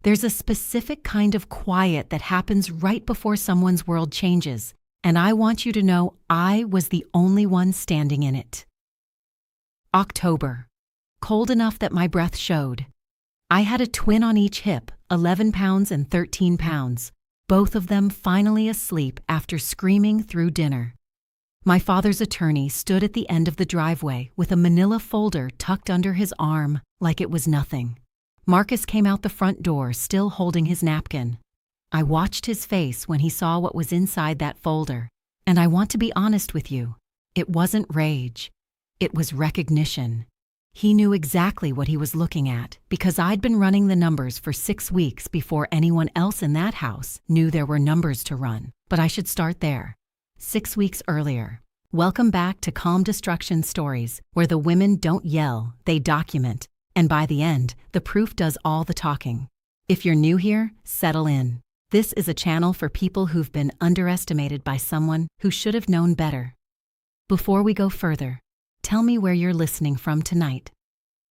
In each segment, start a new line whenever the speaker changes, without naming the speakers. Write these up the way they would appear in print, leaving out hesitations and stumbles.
There's a specific kind of quiet that happens right before someone's world changes, and I want you to know I was the only one standing in it. October. Cold enough that my breath showed. I had a twin on each hip, 11 pounds and 13 pounds, both of them finally asleep after screaming through dinner. My father's attorney stood at the end of the driveway with a manila folder tucked under his arm like it was nothing. Marcus came out the front door still holding his napkin. I watched his face when he saw what was inside that folder, and I want to be honest with you. It wasn't rage. It was recognition. He knew exactly what he was looking at because I'd been running the numbers for 6 weeks before anyone else in that house knew there were numbers to run. But I should start there. 6 weeks earlier. Welcome back to Calm Destruction Stories, where the women don't yell, they document, and by the end, the proof does all the talking. If you're new here, settle in. This is a channel for people who've been underestimated by someone who should have known better. Before we go further, tell me where you're listening from tonight.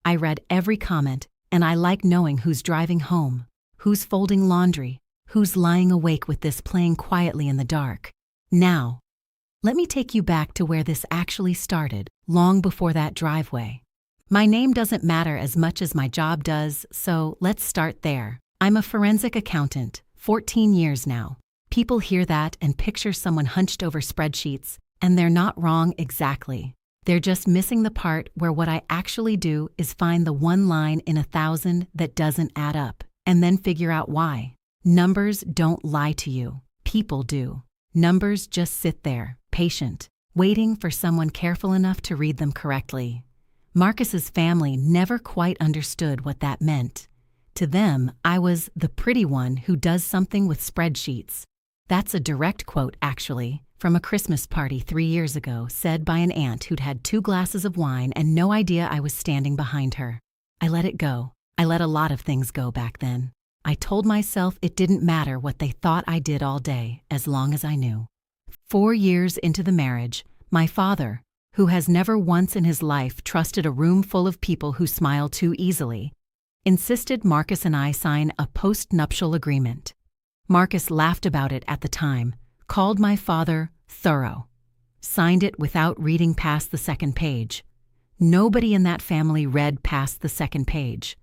I read every comment, and I like knowing who's driving home, who's folding laundry, who's lying awake with this playing quietly in the dark. Now, let me take you back to where this actually started, long before that driveway. My name doesn't matter as much as my job does, so let's start there. I'm a forensic accountant, 14 years now. People hear that and picture someone hunched over spreadsheets, and they're not wrong exactly. They're just missing the part where what I actually do is find the one line in 1,000 that doesn't add up, and then figure out why. Numbers don't lie to you. People do. Numbers just sit there, patient, waiting for someone careful enough to read them correctly. Marcus's family never quite understood what that meant. To them, I was the pretty one who does something with spreadsheets. That's a direct quote, actually, from a Christmas party 3 years ago, said by an aunt who'd had 2 glasses of wine and no idea I was standing behind her. I let it go. I let a lot of things go back then. I told myself it didn't matter what they thought I did all day, as long as I knew. 4 years into the marriage, my father, who has never once in his life trusted a room full of people who smile too easily, insisted Marcus and I sign a post-nuptial agreement. Marcus laughed about it at the time, called my father thorough, signed it without reading past the second page. Nobody in that family read past the second page.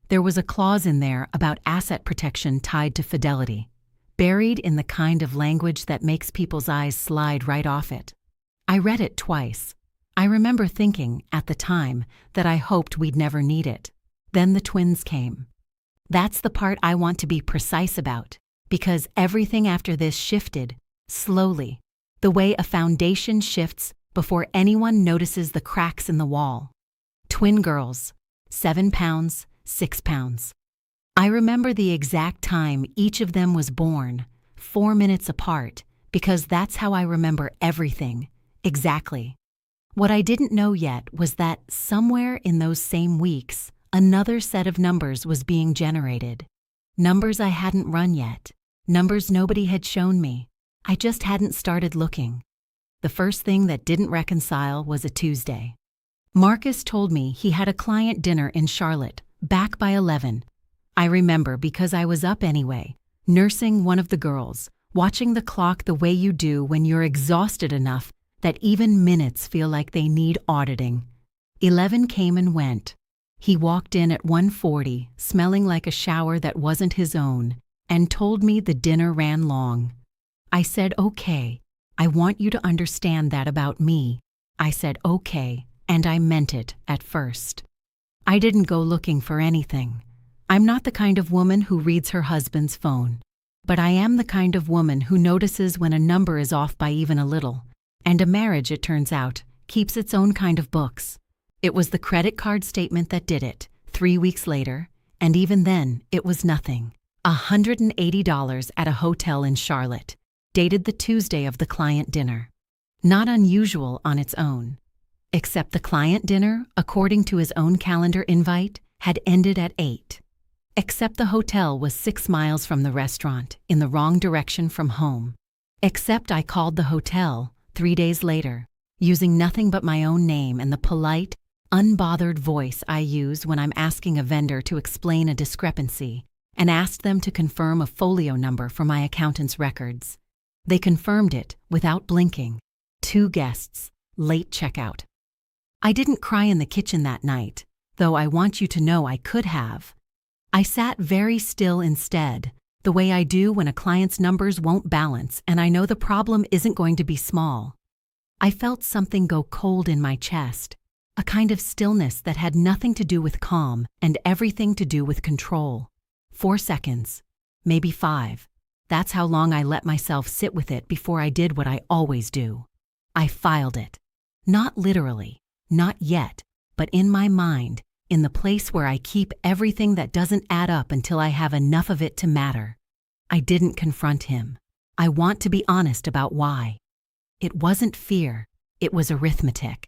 There was a clause in there about asset protection tied to fidelity, buried in the kind of language that makes people's eyes slide right off it. I read it twice. I remember thinking, at the time, that I hoped we'd never need it. Then the twins came. That's the part I want to be precise about, because everything after this shifted, slowly, the way a foundation shifts before anyone notices the cracks in the wall. Twin girls, 7 pounds, 6 pounds. I remember the exact time each of them was born, 4 minutes apart, because that's how I remember everything, exactly. What I didn't know yet was that somewhere in those same weeks, another set of numbers was being generated. Numbers I hadn't run yet. Numbers nobody had shown me. I just hadn't started looking. The first thing that didn't reconcile was a Tuesday. Marcus told me he had a client dinner in Charlotte, back by 11. I remember because I was up anyway, nursing one of the girls, watching the clock the way you do when you're exhausted enough that even minutes feel like they need auditing. 11 came and went. He walked in at 1:40, smelling like a shower that wasn't his own, and told me the dinner ran long. I said, okay, I want you to understand that about me. I said, okay, and I meant it at first. I didn't go looking for anything. I'm not the kind of woman who reads her husband's phone, but I am the kind of woman who notices when a number is off by even a little, and a marriage, it turns out, keeps its own kind of books. It was the credit card statement that did it, 3 weeks later, and even then, it was nothing. $180 at a hotel in Charlotte, dated the Tuesday of the client dinner. Not unusual on its own. Except the client dinner, according to his own calendar invite, had ended at 8. Except the hotel was 6 miles from the restaurant, in the wrong direction from home. Except I called the hotel 3 days later, using nothing but my own name and the polite, unbothered voice I use when I'm asking a vendor to explain a discrepancy, and asked them to confirm a folio number for my accountant's records. They confirmed it without blinking. 2 guests, late checkout. I didn't cry in the kitchen that night, though I want you to know I could have. I sat very still instead, the way I do when a client's numbers won't balance and I know the problem isn't going to be small. I felt something go cold in my chest, a kind of stillness that had nothing to do with calm and everything to do with control. 4 seconds, maybe 5. That's how long I let myself sit with it before I did what I always do. I filed it. Not literally, not yet, but in my mind, in the place where I keep everything that doesn't add up until I have enough of it to matter. I didn't confront him. I want to be honest about why. It wasn't fear, it was arithmetic.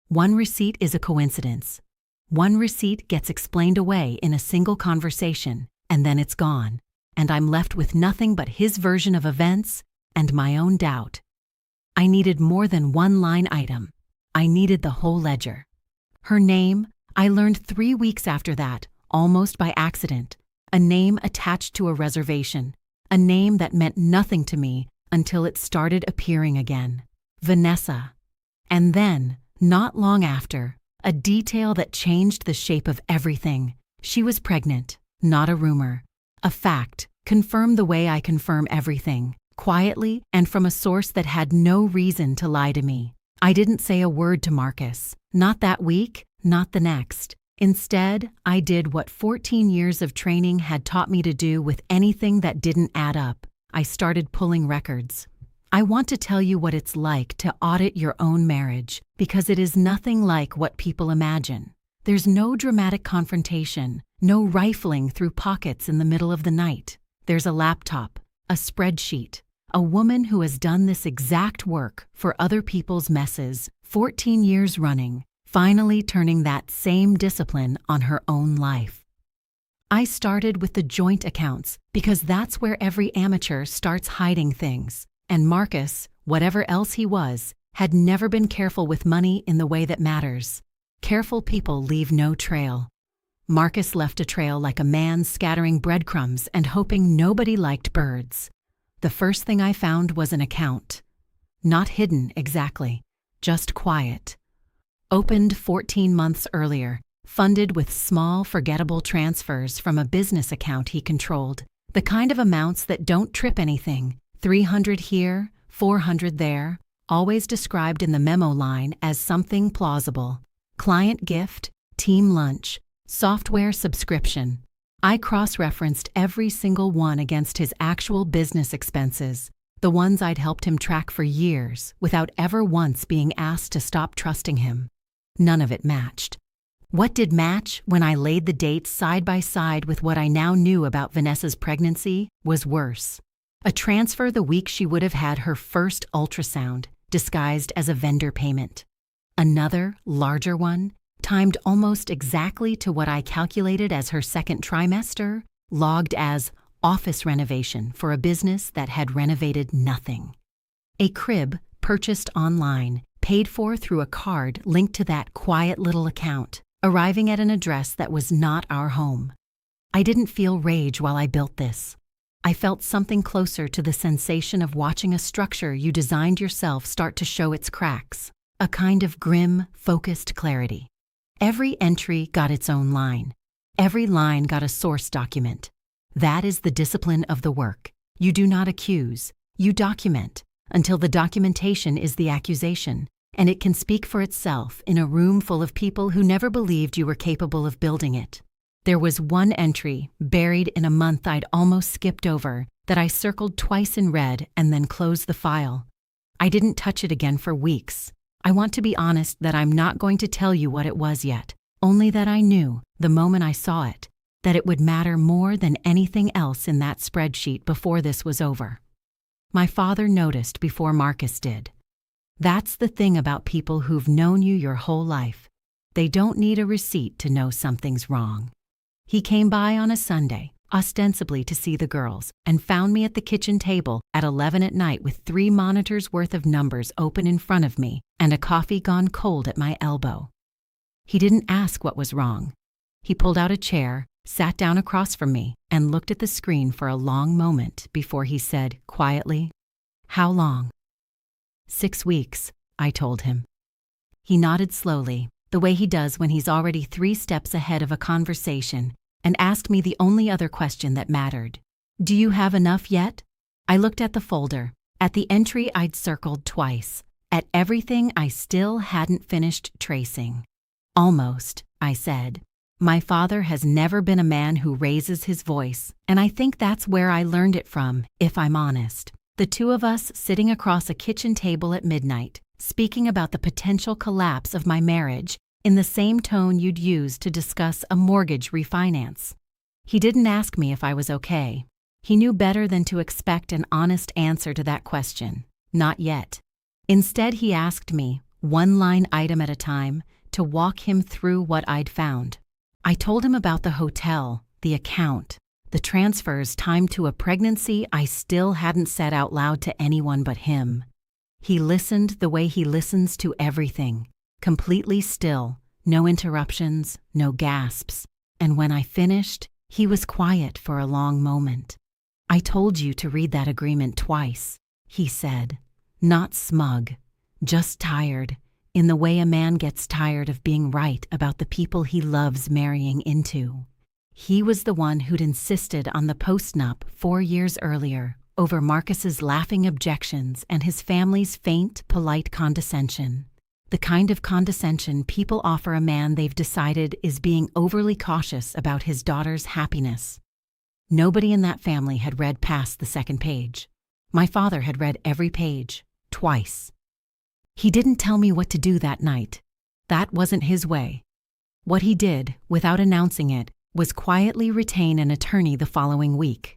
1 receipt is a coincidence. 1 receipt gets explained away in a single conversation, and then it's gone, and I'm left with nothing but his version of events and my own doubt. I needed more than 1 line item. I needed the whole ledger. Her name, I learned 3 weeks after that, almost by accident. A name attached to a reservation. A name that meant nothing to me until it started appearing again. Vanessa. And then, not long after, a detail that changed the shape of everything. She was pregnant, not a rumor. A fact, confirmed the way I confirm everything, quietly and from a source that had no reason to lie to me. I didn't say a word to Marcus, not that week, not the next. Instead, I did what 14 years of training had taught me to do with anything that didn't add up. I started pulling records. I want to tell you what it's like to audit your own marriage, because it is nothing like what people imagine. There's no dramatic confrontation, no rifling through pockets in the middle of the night. There's a laptop, a spreadsheet, a woman who has done this exact work for other people's messes, 14 years running, finally turning that same discipline on her own life. I started with the joint accounts because that's where every amateur starts hiding things, and Marcus, whatever else he was, had never been careful with money in the way that matters. Careful people leave no trail. Marcus left a trail like a man scattering breadcrumbs and hoping nobody liked birds. The first thing I found was an account. Not hidden exactly, just quiet. Opened 14 months earlier, funded with small, forgettable transfers from a business account he controlled. The kind of amounts that don't trip anything, 300 here, 400 there, always described in the memo line as something plausible. Client gift, team lunch, software subscription. I cross-referenced every single one against his actual business expenses, the ones I'd helped him track for years without ever once being asked to stop trusting him. None of it matched. What did match when I laid the dates side by side with what I now knew about Vanessa's pregnancy was worse. A transfer the week she would have had her first ultrasound, disguised as a vendor payment. Another, larger one, timed almost exactly to what I calculated as her second trimester, logged as office renovation for a business that had renovated nothing. A crib purchased online, paid for through a card linked to that quiet little account, arriving at an address that was not our home. I didn't feel rage while I built this. I felt something closer to the sensation of watching a structure you designed yourself start to show its cracks, a kind of grim, focused clarity. Every entry got its own line. Every line got a source document. That is the discipline of the work. You do not accuse, you document, until the documentation is the accusation, and it can speak for itself in a room full of people who never believed you were capable of building it. There was one entry, buried in a month I'd almost skipped over, that I circled twice in red and then closed the file. I didn't touch it again for weeks. I want to be honest that I'm not going to tell you what it was yet, only that I knew, the moment I saw it, that it would matter more than anything else in that spreadsheet before this was over. My father noticed before Marcus did. That's the thing about people who've known you your whole life. They don't need a receipt to know something's wrong. He came by on a Sunday, ostensibly to see the girls, and found me at the kitchen table at 11 at night with 3 monitors worth of numbers open in front of me and a coffee gone cold at my elbow. He didn't ask what was wrong. He pulled out a chair, sat down across from me, and looked at the screen for a long moment before he said quietly, "How long?" 6 weeks, I told him. He nodded slowly, the way he does when he's already 3 steps ahead of a conversation, and asked me the only other question that mattered. "Do you have enough yet?" I looked at the folder, at the entry I'd circled twice, at everything I still hadn't finished tracing. "Almost," I said. "My father has never been a man who raises his voice, and I think that's where I learned it from, if I'm honest. The 2 of us sitting across a kitchen table at midnight, speaking about the potential collapse of my marriage in the same tone you'd use to discuss a mortgage refinance. He didn't ask me if I was okay. He knew better than to expect an honest answer to that question. Not yet. Instead, he asked me, one-line item at a time, to walk him through what I'd found. I told him about the hotel, the account, the transfers timed to a pregnancy I still hadn't said out loud to anyone but him. He listened the way he listens to everything, completely still, no interruptions, no gasps, and when I finished, he was quiet for a long moment. "I told you to read that agreement twice," he said, not smug, just tired, in the way a man gets tired of being right about the people he loves marrying into. He was the one who'd insisted on the postnup 4 years earlier over Marcus's laughing objections and his family's faint, polite condescension. The kind of condescension people offer a man they've decided is being overly cautious about his daughter's happiness. Nobody in that family had read past the 2nd page. My father had read every page, twice. He didn't tell me what to do that night. That wasn't his way. What he did, without announcing it, was quietly retain an attorney the following week.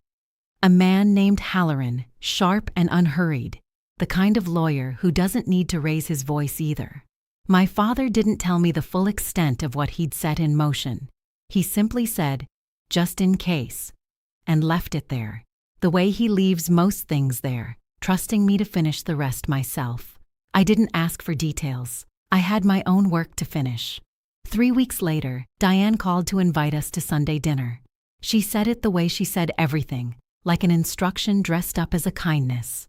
A man named Halloran, sharp and unhurried, the kind of lawyer who doesn't need to raise his voice either. My father didn't tell me the full extent of what he'd set in motion. He simply said, "Just in case," and left it there, the way he leaves most things there, trusting me to finish the rest myself. I didn't ask for details. I had my own work to finish. 3 weeks later, Diane called to invite us to Sunday dinner. She said it the way she said everything, like an instruction dressed up as a kindness.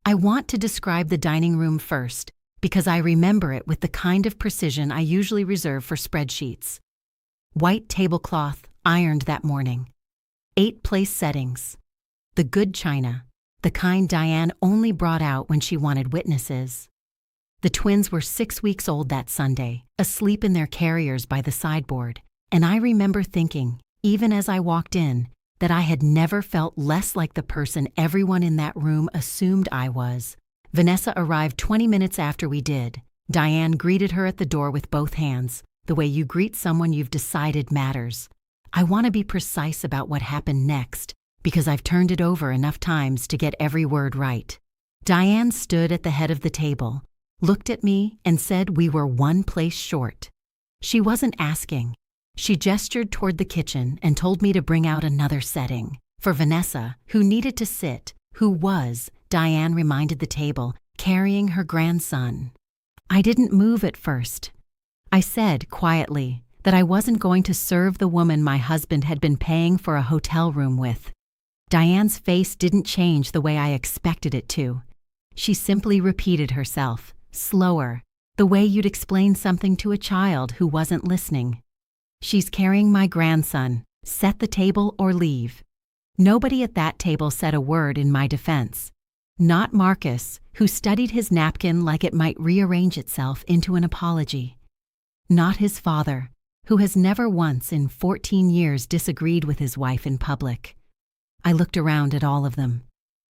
I want to describe the dining room first, because I remember it with the kind of precision I usually reserve for spreadsheets. White tablecloth, ironed that morning. 8 place settings. The good china, the kind Diane only brought out when she wanted witnesses. The twins were 6 weeks old that Sunday, asleep in their carriers by the sideboard, and I remember thinking, even as I walked in, that I had never felt less like the person everyone in that room assumed I was. Vanessa arrived 20 minutes after we did. Diane greeted her at the door with both hands, the way you greet someone you've decided matters. I want to be precise about what happened next, because I've turned it over enough times to get every word right. Diane stood at the head of the table, looked at me, and said we were 1 place short. She wasn't asking. She gestured toward the kitchen and told me to bring out another setting. For Vanessa, who needed to sit, who was, Diane reminded the table, carrying her grandson. I didn't move at first. I said, quietly, that I wasn't going to serve the woman my husband had been paying for a hotel room with. Diane's face didn't change the way I expected it to. She simply repeated herself, slower, the way you'd explain something to a child who wasn't listening. "She's carrying my grandson. Set the table or leave." Nobody at that table said a word in my defense. Not Marcus, who studied his napkin like it might rearrange itself into an apology. Not his father, who has never once in 14 years disagreed with his wife in public. I looked around at all of them.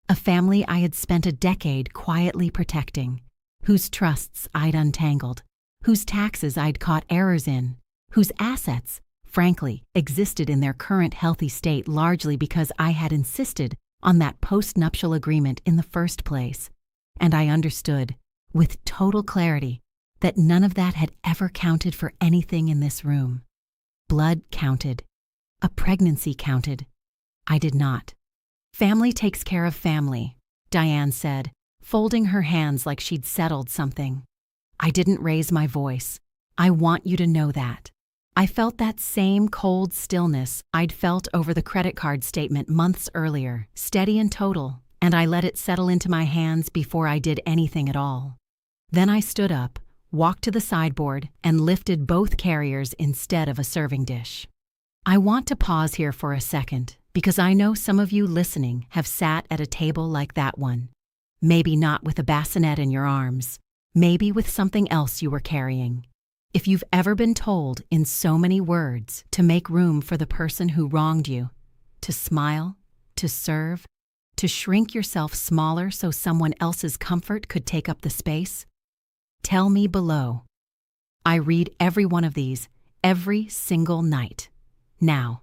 A family I had spent a decade quietly protecting, whose trusts I'd untangled, whose taxes I'd caught errors in, whose assets, frankly, existed in their current healthy state largely because I had insisted on that post-nuptial agreement in the first place. And I understood, with total clarity, that none of that had ever counted for anything in this room. Blood counted. A pregnancy counted. I did not. "Family takes care of family," Diane said, folding her hands like she'd settled something. I didn't raise my voice. "I want you to know that. I felt that same cold stillness I'd felt over the credit card statement months earlier, steady and total, and I let it settle into my hands before I did anything at all. Then I stood up, walked to the sideboard, and lifted both carriers instead of a serving dish. I want to pause here for a second, because I know some of you listening have sat at a table like that one. Maybe not with a bassinet in your arms, maybe with something else you were carrying. If you've ever been told in so many words to make room for the person who wronged you, to smile, to serve, to shrink yourself smaller so someone else's comfort could take up the space, tell me below. I read every one of these every single night. Now,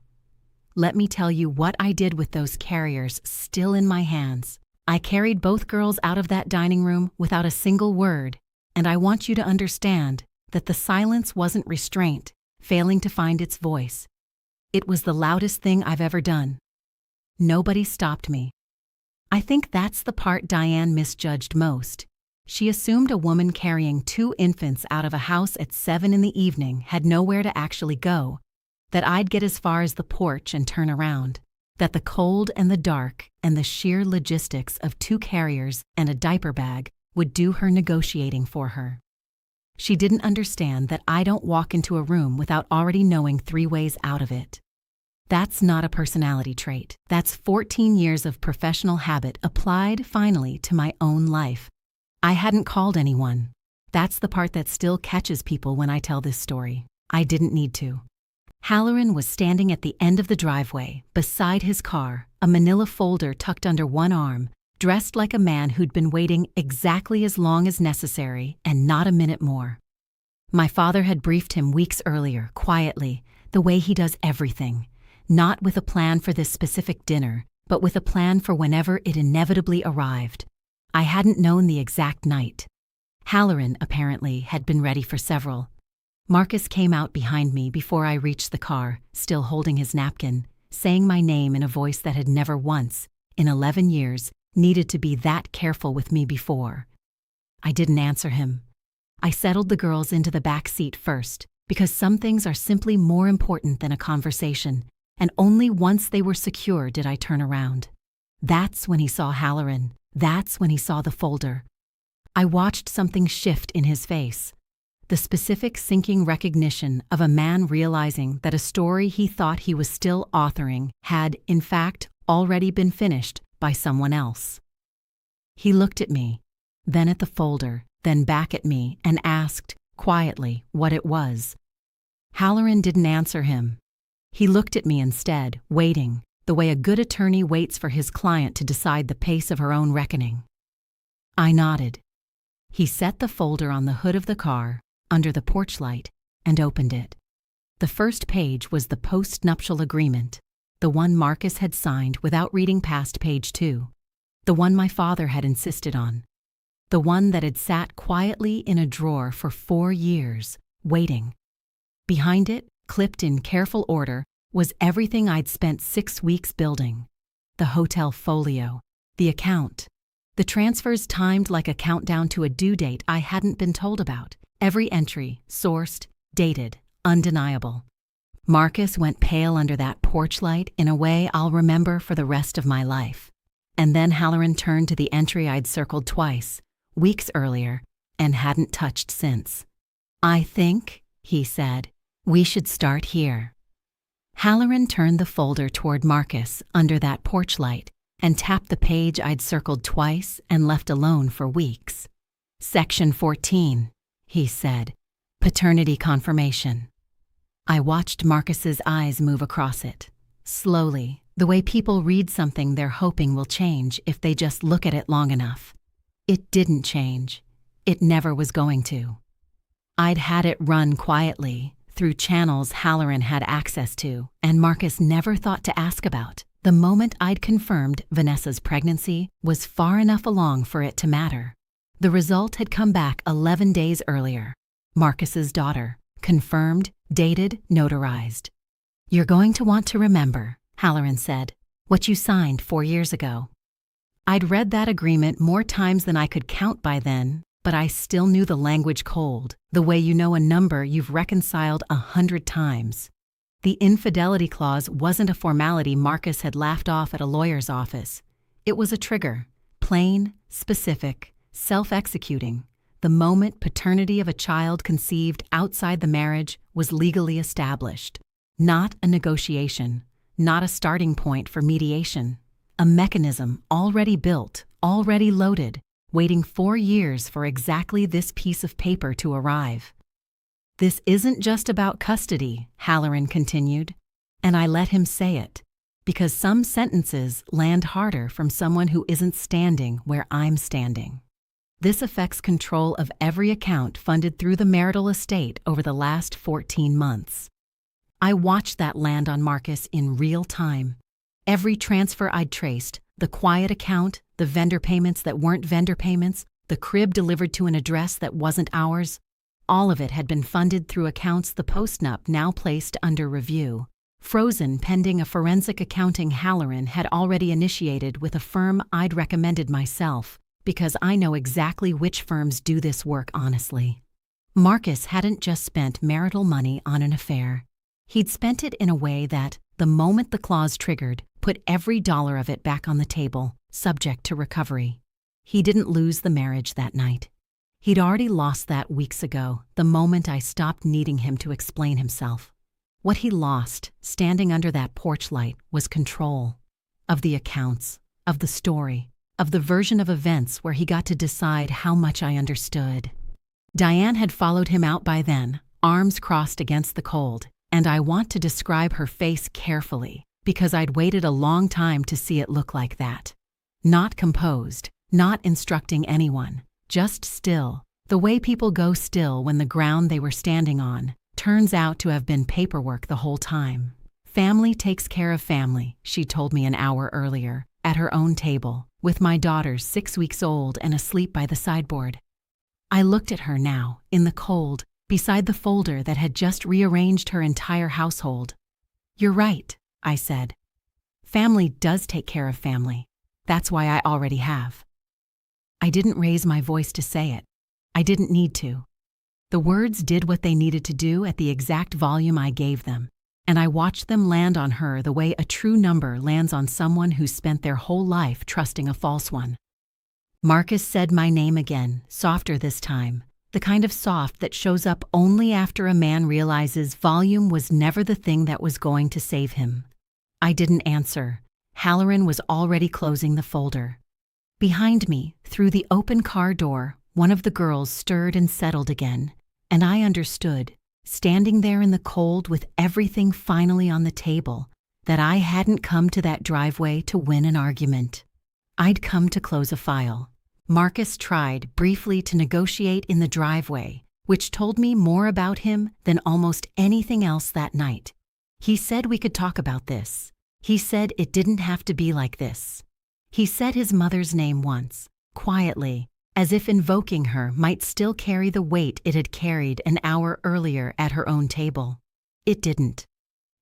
let me tell you what I did with those carriers still in my hands. I carried both girls out of that dining room without a single word, and I want you to understand that the silence wasn't restraint, failing to find its voice. It was the loudest thing I've ever done. Nobody stopped me. I think that's the part Diane misjudged most. She assumed a woman carrying 2 infants out of a house at 7 in the evening had nowhere to actually go, that I'd get as far as the porch and turn around, that the cold and the dark and the sheer logistics of 2 carriers and a diaper bag would do her negotiating for her. She didn't understand that I don't walk into a room without already knowing 3 ways out of it. That's not a personality trait. That's 14 years of professional habit applied finally to my own life. I hadn't called anyone. That's the part that still catches people when I tell this story. I didn't need to. Halloran was standing at the end of the driveway, beside his car, a manila folder tucked under one arm, dressed like a man who'd been waiting exactly as long as necessary and not a minute more. My father had briefed him weeks earlier, quietly, the way he does everything, not with a plan for this specific dinner, but with a plan for whenever it inevitably arrived. I hadn't known the exact night. Halloran, apparently, had been ready for several. Marcus came out behind me before I reached the car, still holding his napkin, saying my name in a voice that had never once, in 11 years, needed to be that careful with me before. I didn't answer him. I settled the girls into the back seat first, because some things are simply more important than a conversation, and only once they were secure did I turn around. That's when he saw Halloran. That's when he saw the folder. I watched something shift in his face. The specific sinking recognition of a man realizing that a story he thought he was still authoring had, in fact, already been finished by someone else. He looked at me, then at the folder, then back at me, and asked, quietly, what it was. Halloran didn't answer him. He looked at me instead, waiting, the way a good attorney waits for his client to decide the pace of her own reckoning. I nodded. He set the folder on the hood of the car, under the porch light, and opened it. The first page was the post-nuptial agreement, the one Marcus had signed without reading past page 2, the one my father had insisted on, the one that had sat quietly in a drawer for 4 years, waiting. Behind it, clipped in careful order, was everything I'd spent 6 weeks building. The hotel folio, the account, the transfers timed like a countdown to a due date I hadn't been told about. Every entry, sourced, dated, undeniable. Marcus went pale under that porch light in a way I'll remember for the rest of my life. And then Halloran turned to the entry I'd circled twice, weeks earlier, and hadn't touched since. I think, he said, we should start here. Halloran turned the folder toward Marcus under that porch light and tapped the page I'd circled twice and left alone for weeks. Section 14, he said, paternity confirmation. I watched Marcus's eyes move across it, slowly, the way people read something they're hoping will change if they just look at it long enough. It didn't change. It never was going to. I'd had it run quietly, through channels Halloran had access to, and Marcus never thought to ask about. The moment I'd confirmed Vanessa's pregnancy was far enough along for it to matter. The result had come back 11 days earlier. Marcus's daughter, confirmed, dated, notarized. You're going to want to remember, Halloran said, what you signed 4 years ago. I'd read that agreement more times than I could count by then, but I still knew the language cold, the way you know a number you've reconciled 100 times. The infidelity clause wasn't a formality Marcus had laughed off at a lawyer's office. It was a trigger, plain, specific, self-executing. The moment paternity of a child conceived outside the marriage was legally established. Not a negotiation, not a starting point for mediation. A mechanism already built, already loaded, waiting 4 years for exactly this piece of paper to arrive. "This isn't just about custody," Halloran continued, and I let him say it, because some sentences land harder from someone who isn't standing where I'm standing. "This affects control of every account funded through the marital estate over the last 14 months. I watched that land on Marcus in real time. Every transfer I'd traced, the quiet account, the vendor payments that weren't vendor payments, the crib delivered to an address that wasn't ours, all of it had been funded through accounts the postnup now placed under review, frozen pending a forensic accounting Halloran had already initiated with a firm I'd recommended myself, because I know exactly which firms do this work honestly. Marcus hadn't just spent marital money on an affair. He'd spent it in a way that, the moment the clause triggered, put every dollar of it back on the table, subject to recovery. He didn't lose the marriage that night. He'd already lost that weeks ago, the moment I stopped needing him to explain himself. What he lost, standing under that porch light, was control. Of the accounts, of the story, of the version of events where he got to decide how much I understood. Diane had followed him out by then, arms crossed against the cold, and I want to describe her face carefully, because I'd waited a long time to see it look like that. Not composed, not instructing anyone, just still, the way people go still when the ground they were standing on turns out to have been paperwork the whole time. "Family takes care of family," she told me an hour earlier, at her own table, with my daughters 6 weeks old and asleep by the sideboard. I looked at her now, in the cold, beside the folder that had just rearranged her entire household. "You're right," I said. "Family does take care of family. That's why I already have." I didn't raise my voice to say it. I didn't need to. The words did what they needed to do at the exact volume I gave them, and I watched them land on her the way a true number lands on someone who spent their whole life trusting a false one. Marcus said my name again, softer this time, the kind of soft that shows up only after a man realizes volume was never the thing that was going to save him. I didn't answer. Halloran was already closing the folder. Behind me, through the open car door, one of the girls stirred and settled again, and I understood, standing there in the cold with everything finally on the table, that I hadn't come to that driveway to win an argument. I'd come to close a file. Marcus tried briefly to negotiate in the driveway, which told me more about him than almost anything else that night. He said we could talk about this. He said it didn't have to be like this. He said his mother's name once, quietly, as if invoking her might still carry the weight it had carried an hour earlier at her own table. It didn't.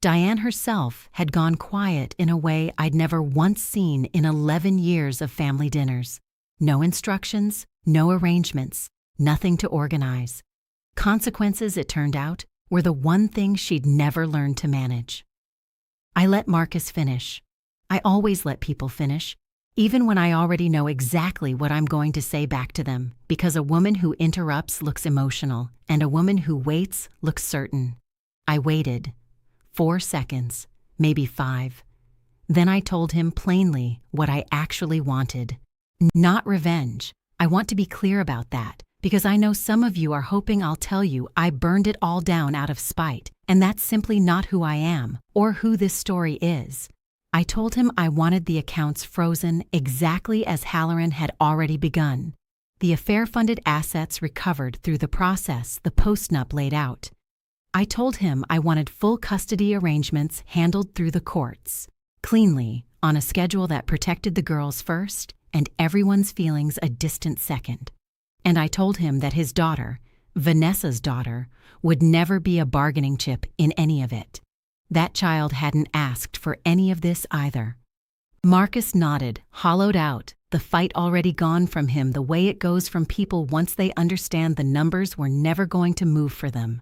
Diane herself had gone quiet in a way I'd never once seen in 11 years of family dinners. No instructions, no arrangements, nothing to organize. Consequences, it turned out, were the one thing she'd never learned to manage. I let Marcus finish. I always let people finish, even when I already know exactly what I'm going to say back to them, because a woman who interrupts looks emotional, and a woman who waits looks certain. I waited. 4 seconds, maybe 5. Then I told him plainly what I actually wanted. Not revenge. I want to be clear about that, because I know some of you are hoping I'll tell you I burned it all down out of spite, and that's simply not who I am, or who this story is. I told him I wanted the accounts frozen exactly as Halloran had already begun. The affair-funded assets recovered through the process the postnup laid out. I told him I wanted full custody arrangements handled through the courts, cleanly, on a schedule that protected the girls first and everyone's feelings a distant second. And I told him that his daughter, Vanessa's daughter, would never be a bargaining chip in any of it. That child hadn't asked for any of this either. Marcus nodded, hollowed out, the fight already gone from him the way it goes from people once they understand the numbers were never going to move for them.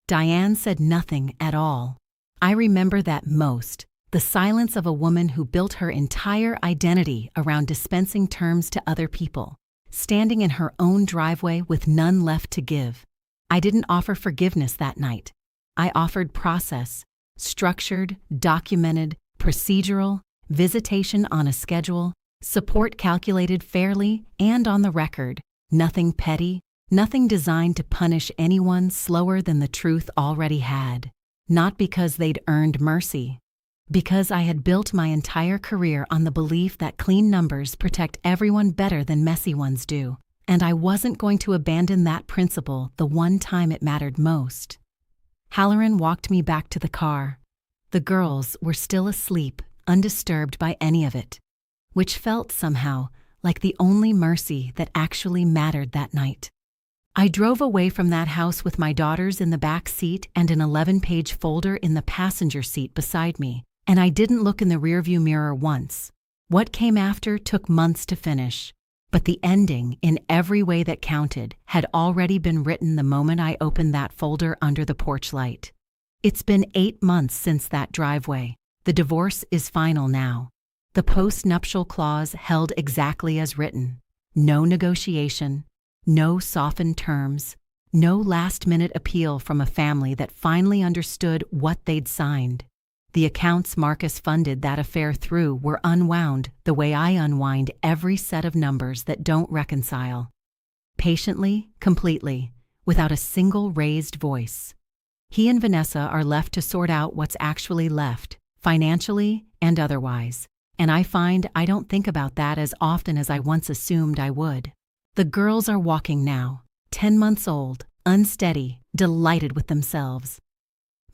Diane said nothing at all. I remember that most, the silence of a woman who built her entire identity around dispensing terms to other people, standing in her own driveway with none left to give. I didn't offer forgiveness that night. I offered process, structured, documented, procedural, visitation on a schedule, support calculated fairly and on the record, nothing petty, nothing designed to punish anyone slower than the truth already had. Not because they'd earned mercy. Because I had built my entire career on the belief that clean numbers protect everyone better than messy ones do, and I wasn't going to abandon that principle the one time it mattered most. Halloran walked me back to the car. The girls were still asleep, undisturbed by any of it, which felt somehow like the only mercy that actually mattered that night. I drove away from that house with my daughters in the back seat and an 11-page folder in the passenger seat beside me, and I didn't look in the rearview mirror once. What came after took months to finish, but the ending, in every way that counted, had already been written the moment I opened that folder under the porch light. It's been 8 months since that driveway. The divorce is final now. The post-nuptial clause held exactly as written. No negotiation, no softened terms, no last-minute appeal from a family that finally understood what they'd signed. The accounts Marcus funded that affair through were unwound the way I unwind every set of numbers that don't reconcile. Patiently, completely, without a single raised voice. He and Vanessa are left to sort out what's actually left, financially and otherwise, and I find I don't think about that as often as I once assumed I would. The girls are walking now, 10 months old, unsteady, delighted with themselves.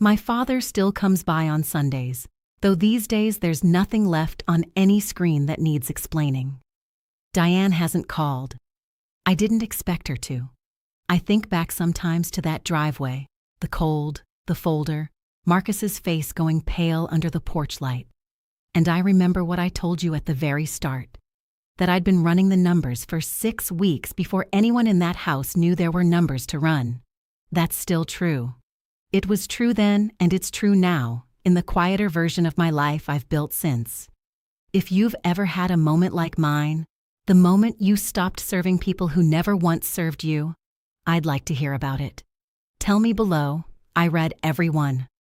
My father still comes by on Sundays, though these days there's nothing left on any screen that needs explaining. Diane hasn't called. I didn't expect her to. I think back sometimes to that driveway, the cold, the folder, Marcus's face going pale under the porch light. And I remember what I told you at the very start, that I'd been running the numbers for 6 weeks before anyone in that house knew there were numbers to run. That's still true. It was true then, and it's true now, in the quieter version of my life I've built since. If you've ever had a moment like mine, the moment you stopped serving people who never once served you, I'd like to hear about it. Tell me below. I read every one.